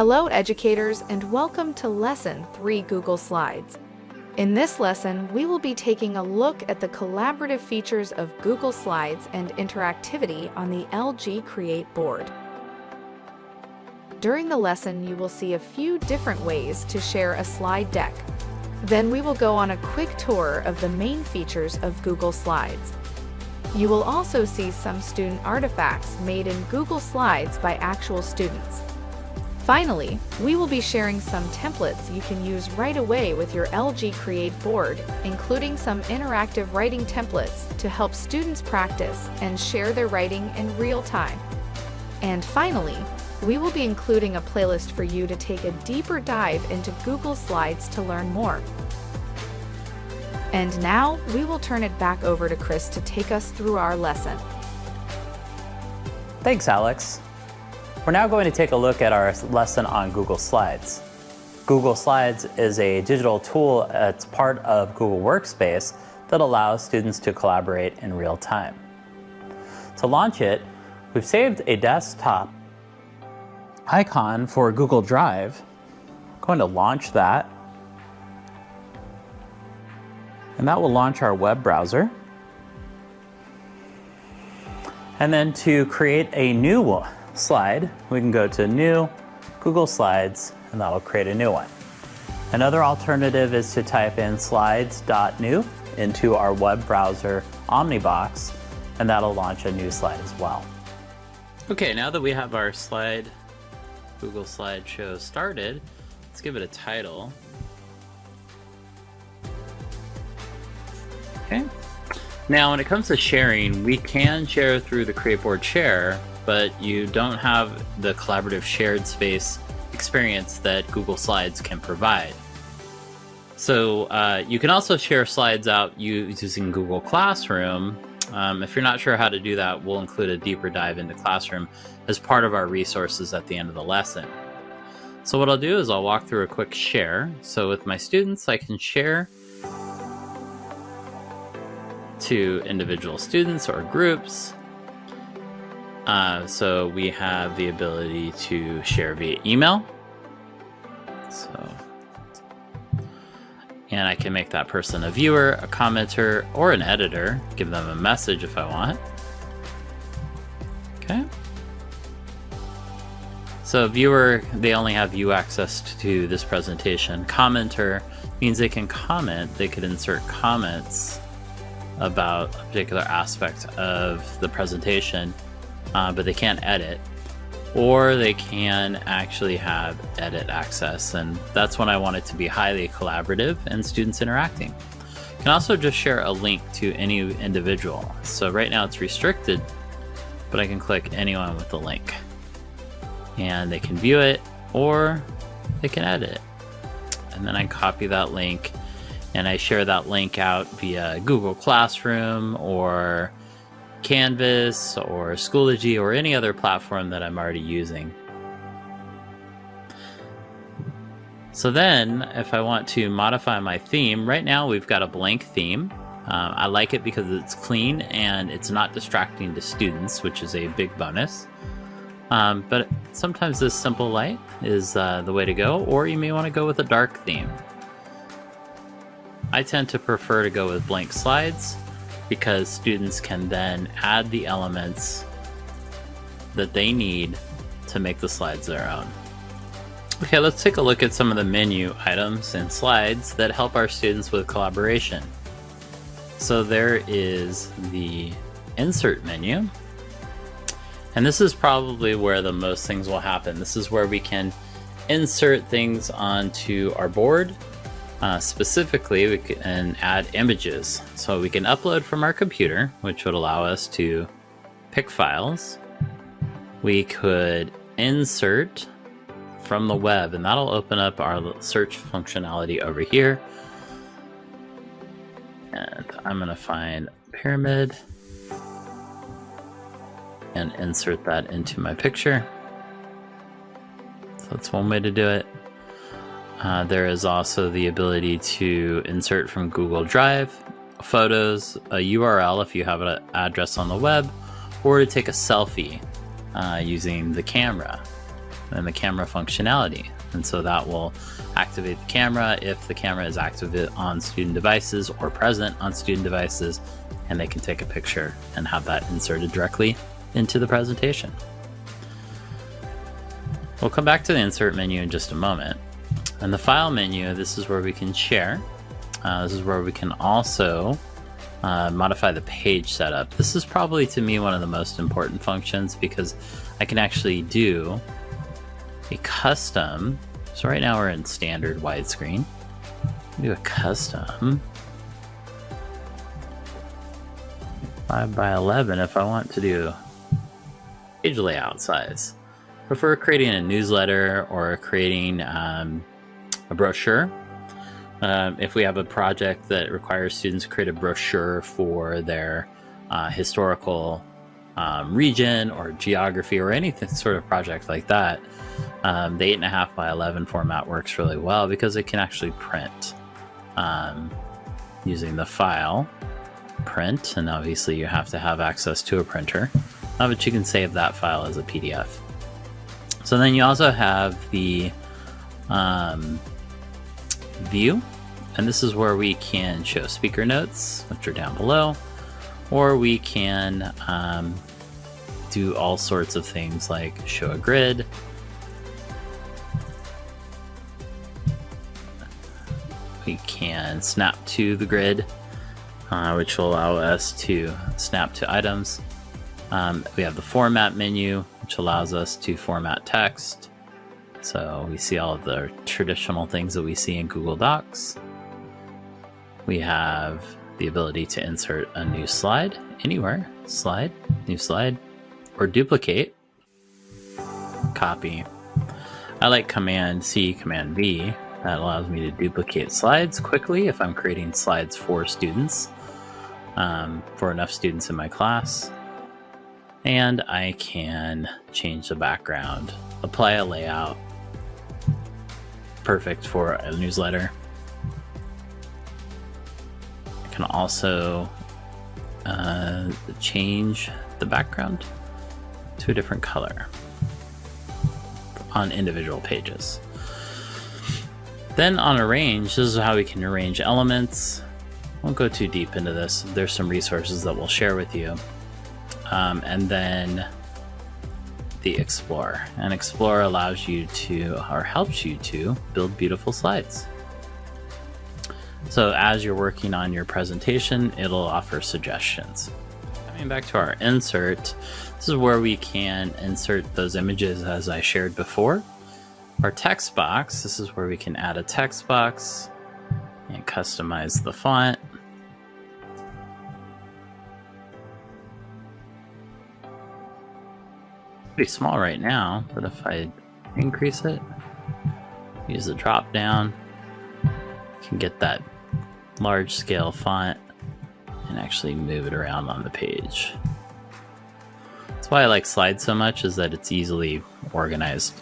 Hello educators and welcome to Lesson 3 Google Slides. In this lesson, we will be taking a look at the collaborative features of Google Slides and interactivity on the LG Create board. During the lesson, you will see a few different ways to share a slide deck. Then we will go on a quick tour of the main features of Google Slides. You will also see some student artifacts made in Google Slides by actual students. Finally, we will be sharing some templates you can use right away with your LG Create board, including some interactive writing templates to help students practice and share their writing in real time. And finally, we will be including a playlist for you to take a deeper dive into Google Slides to learn more. And now, we will turn it back over to Chris to take us through our lesson. Thanks, Alex. We're now going to take a look at our lesson on Google Slides. Google Slides is a digital tool that's part of Google Workspace that allows students to collaborate in real time. To launch it, we've saved a desktop icon for Google Drive. I'm going to launch that. And that will launch our web browser. And then to create a new slide, we can go to New, Google Slides, and that'll create a new one. Another alternative is to type in slides.new into our web browser Omnibox, and that'll launch a new slide as well. Okay, now that we have our Google Slideshow started, let's give it a title. Okay. Now, when it comes to sharing, we can share through the Create Board Share, but you don't have the collaborative shared space experience that Google Slides can provide. So you can also share slides out using Google Classroom. If you're not sure how to do that, we'll include a deeper dive into Classroom as part of our resources at the end of the lesson. So what I'll do is I'll walk through a quick share. So with my students, I can share to individual students or groups. So we have the ability to share via email. And I can make that person a viewer, a commenter, or an editor, give them a message if I want. Okay. So viewer, they only have view access to this presentation. Commenter means they can comment, they could insert comments about a particular aspect of the presentation, but they can't edit, or they can actually have edit access, and that's when I want it to be highly collaborative and students interacting. You can also just share a link to any individual. So right now it's restricted, but I can click anyone with the link, and they can view it or they can edit it. And then I copy that link and I share that link out via Google Classroom or Canvas or Schoology or any other platform that I'm already using. So then if I want to modify my theme, right now we've got a blank theme. I like it because it's clean and it's not distracting to students, which is a big bonus. But sometimes this simple light is the way to go, or you may want to go with a dark theme. I tend to prefer to go with blank slides because students can then add the elements that they need to make the slides their own. Okay, let's take a look at some of the menu items and slides that help our students with collaboration. So there is the insert menu, and this is probably where the most things will happen. This is where we can insert things onto our board. Specifically, we can add images. So we can upload from our computer, which would allow us to pick files. We could insert from the web, and that'll open up our search functionality over here. And I'm going to find pyramid and insert that into my picture. So that's one way to do it. There is also the ability to insert from Google Drive, photos, a URL if you have an address on the web, or to take a selfie using the camera. and the camera functionality. And so that will activate the camera if the camera is active on student devices or present on student devices, and they can take a picture and have that inserted directly into the presentation. We'll come back to the insert menu in just a moment. And the file menu, this is where we can share. This is where we can also modify the page setup. This is probably, to me, one of the most important functions, because I can actually do a custom. So right now we're in standard widescreen. Do a custom 5:11 if I want to do page layout size. If we're creating a newsletter or creating a brochure, if we have a project that requires students to create a brochure for their historical region or geography or anything sort of project like that, the 8.5:11 format works really well because it can actually print using the file print, and obviously you have to have access to a printer, but you can save that file as a PDF. So then you also have the view, and this is where we can show speaker notes, which are down below, or we can do all sorts of things like show a grid, we can snap to the grid, which will allow us to snap to items. We have the format menu, which allows us to format text. So we see all of the traditional things that we see in Google Docs. We have the ability to insert a new slide anywhere, slide, new slide, or duplicate, copy. I like Command C, Command V. That allows me to duplicate slides quickly if I'm creating slides for students, for enough students in my class. And I can change the background, apply a layout, perfect for a newsletter. I can also change the background to a different color on individual pages. Then on arrange, this is how we can arrange elements. I won't go too deep into this. There's some resources that we'll share with you. And then the Explore. And Explore allows you to, or helps you to, build beautiful slides. So as you're working on your presentation, it'll offer suggestions. Coming back to our insert, this is where we can insert those images as I shared before. Our text box, this is where we can add a text box and customize the font. Pretty small right now, but if I increase it, use the drop down, you can get that large scale font and actually move it around on the page. That's why I like slides so much, is that it's easily organized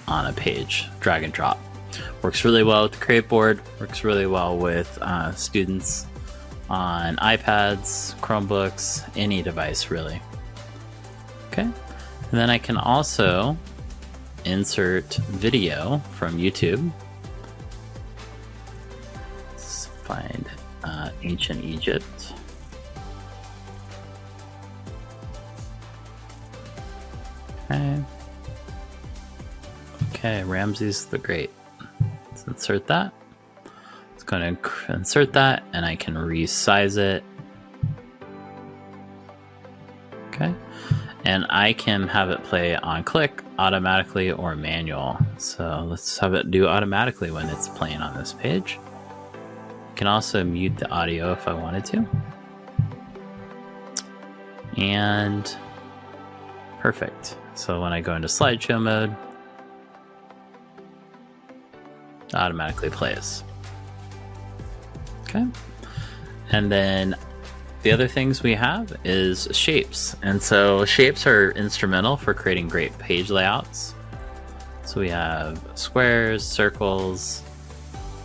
on a page. Drag and drop. Works really well with the Crateboard, works really well with students on iPads, Chromebooks, any device really. Okay, and then I can also insert video from YouTube. Let's find ancient Egypt. Okay. Okay, Ramses the Great. Let's insert that. It's going to insert that, and I can resize it. Okay, and I can have it play on click, automatically, or manual. So let's have it do automatically when it's playing on this page. I can also mute the audio if I wanted to. And perfect. So when I go into slideshow mode, it automatically plays. Okay. And then the other things we have is shapes. And so shapes are instrumental for creating great page layouts. So we have squares, circles,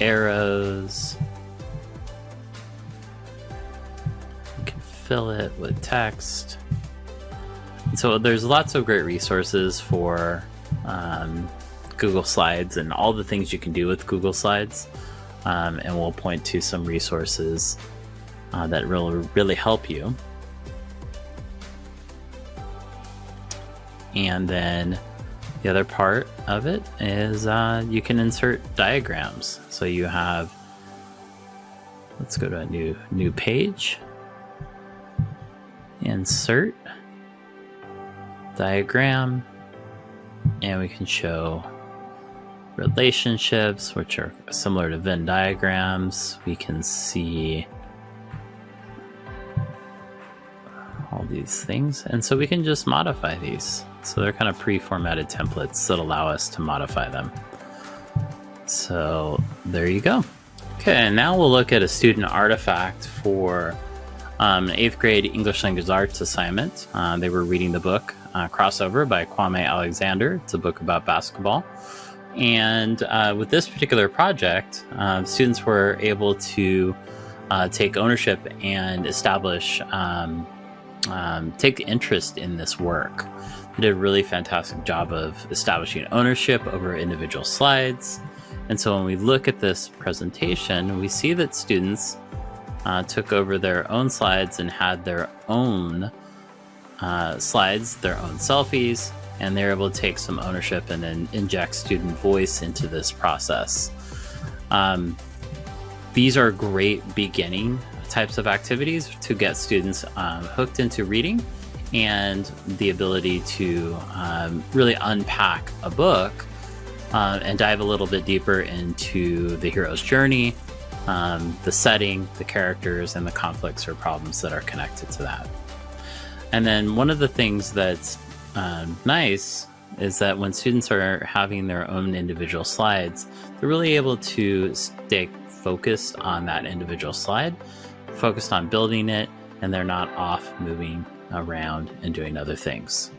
arrows. You can fill it with text. And so there's lots of great resources for Google Slides and all the things you can do with Google Slides. And we'll point to some resources that really help you. And then the other part of it is you can insert diagrams. So you have, let's go to a new page, insert diagram, and we can show relationships, which are similar to Venn diagrams. We can see all these things, and so we can just modify these. So they're kind of pre-formatted templates that allow us to modify them. So there you go. Okay, and now we'll look at a student artifact for an 8th grade English Language Arts assignment. They were reading the book Crossover by Kwame Alexander. It's a book about basketball. And with this particular project, students were able to take ownership and establish, take interest in this work. They did a really fantastic job of establishing ownership over individual slides. And so when we look at this presentation, we see that students took over their own slides and had their own slides, their own selfies, and they're able to take some ownership and then inject student voice into this process. These are great beginning types of activities to get students hooked into reading and the ability to really unpack a book and dive a little bit deeper into the hero's journey, the setting, the characters, and the conflicts or problems that are connected to that. And then one of the things that's nice is that when students are having their own individual slides, they're really able to stay focused on that individual slide, focused on building it, and they're not off moving around and doing other things.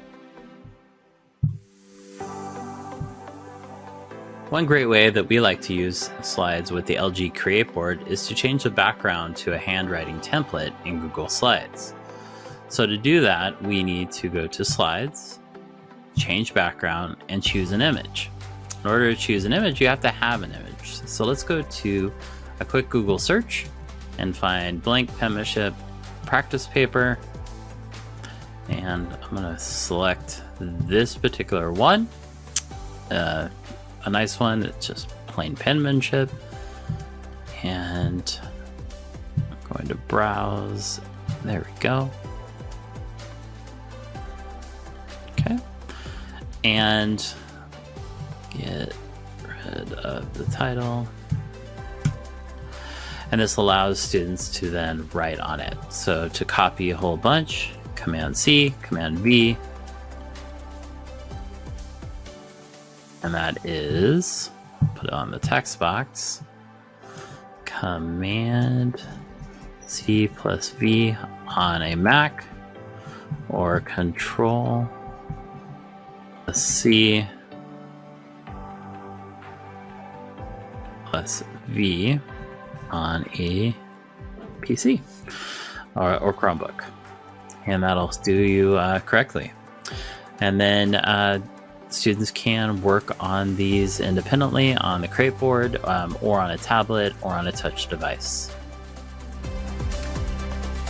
One great way that we like to use slides with the LG Create board is to change the background to a handwriting template in Google Slides. So to do that, we need to go to Slides, change background, and choose an image. In order to choose an image, you have to have an image. So let's go to a quick Google search and find blank penmanship practice paper. And I'm going to select this particular one. A nice one that's just plain penmanship. And I'm going to browse. There we go. Okay. And get rid of the title. And this allows students to then write on it. So to copy a whole bunch, Command C, Command V. And that is, put it on the text box, Command C plus V on a Mac, or Control C plus V on a PC or Chromebook. And that'll do you correctly. And then students can work on these independently on the Create board or on a tablet or on a touch device.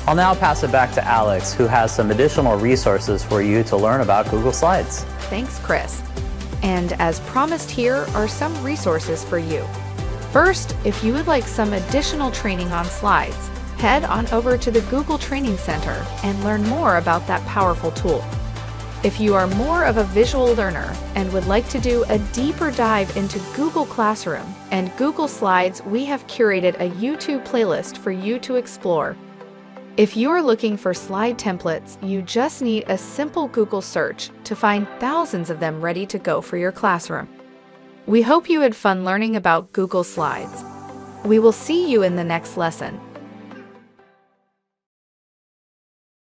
I'll now pass it back to Alex, who has some additional resources for you to learn about Google Slides. Thanks, Chris. And as promised, here are some resources for you. First, if you would like some additional training on slides, head on over to the Google Training Center and learn more about that powerful tool. If you are more of a visual learner and would like to do a deeper dive into Google Classroom and Google Slides, we have curated a YouTube playlist for you to explore. If you're looking for slide templates, you just need a simple Google search to find thousands of them ready to go for your classroom. We hope you had fun learning about Google Slides. We will see you in the next lesson.